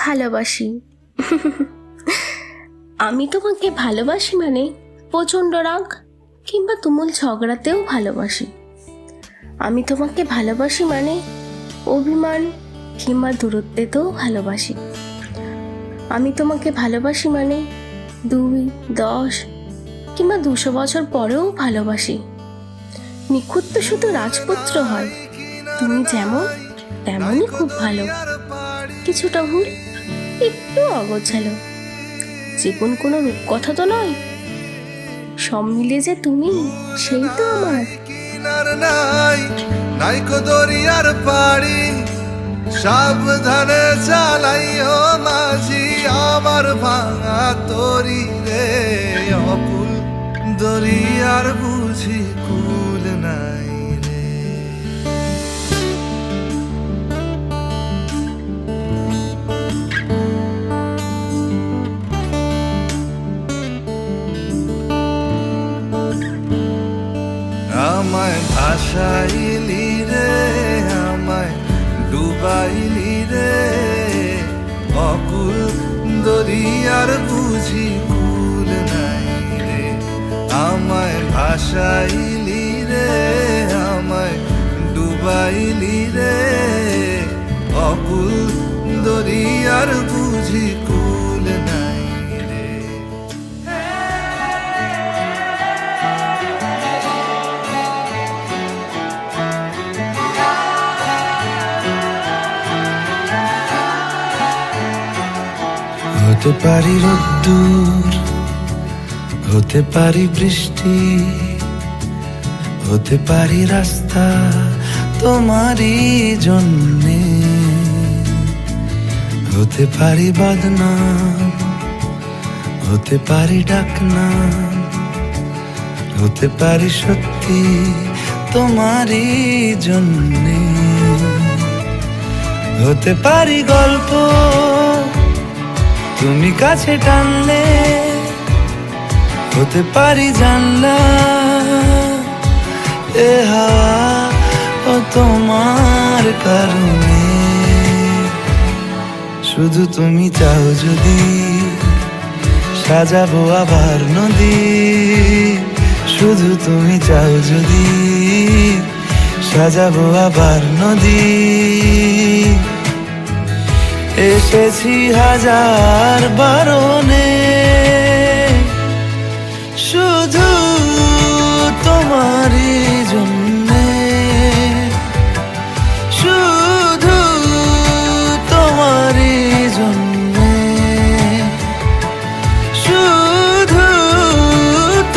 ভালোবাসি। আমি তোমাকে ভালোবাসি মানে প্রচণ্ড রাগ কিংবা তুমুল ঝগড়াতেও ভালোবাসি। আমি তোমাকে ভালোবাসি মানে অভিমান কিংবা দূরত্বেতেও ভালোবাসি। আমি তোমাকে ভালোবাসি মানে 2, 10 কিংবা 200 বছর পরেও ভালোবাসি। নিখুঁত তো শুধু রাজপুত্র হয়, তুমি যেমন তেমনই খুব ভালো, কিছুটা ভুল, একটু অগোছালো। জীবন কোনো রূপকথা তো নয়, সব মিলে যে তুমি, সেই তো আমার। নাইকো দরিয়ার পাড়ি সাবধানে চালাইও মাঝি আমার ভাঙা তরি রে, অকুল দরিয়ার বুঝি কুল নাই রে। আমায় ভাসাইলি রে, আমায় ডুবাইলি রে, অকুল দরিয়ার বুঝি কুল নাই রে। আমায় ভাসাইলি রে, আমায় ডুবাইলি রে, অকুল দরিয়ার বুঝি কুল নাই রে। হতে পারি রোদ্দুর, হতে পারি বৃষ্টি, হতে পারি রাস্তা তোমারই জন্যে, হতে পারি বদনাম, হতে পারি ডাকনাম, হতে পারি সত্যি তোমারই জন্যে, হতে পারি গল্প তুমি কাছে টানলে, হতে পারি জানলা এ হাওয়া ও তোমার কারণে। শুধু তুমি চাও যদি সাজাবো আবার নদী, শুধু তুমি চাও যদি সাজাবো আবার নদী। এসেছি হাজার বারণে, শুধু তোমারই জন্যে, শুধু তোমারই জন্যে, শুধু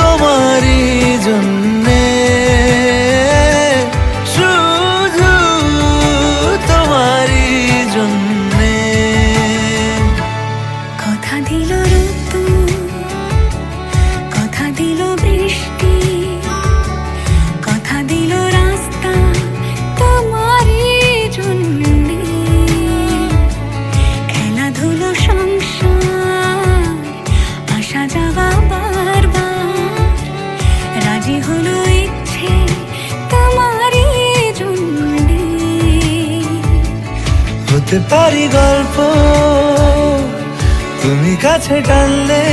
তোমারই জন্যে, শুধু তোমারই জন্যে। কথা দিল ঋতু, কথা দিল বৃষ্টি, কথা দিল রাস্তা তোমারই জন্যে, খেলাধুলো সংসার আসা যাওয়া বারবার, রাজি হলো ইচ্ছে তোমারই জন্যে। হতে পারি গল্প তুমি কাছে টানলে,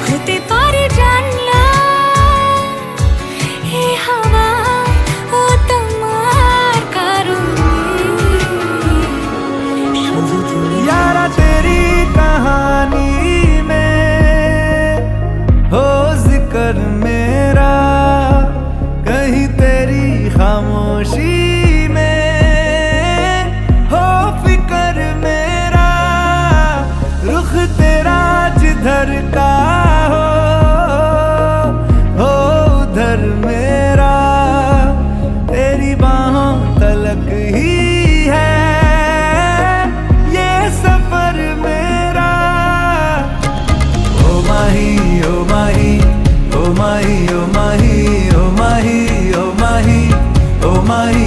হতে পারে জানলা এ হাওয়া ও তোমার কারণে। শুধু তুমি। यारा तेरी कहानी में हो जिक्र मेरा, कहीं तेरी खामोशी में हो फिक्र मेरा, रुख तेरा जिधर का हो उधर मेरा, तेरी बाहों तलक ही है ये सफर मेरा। ओ माही ओ माही ओ माही ओ माही ओ माही ओ माही ओ माही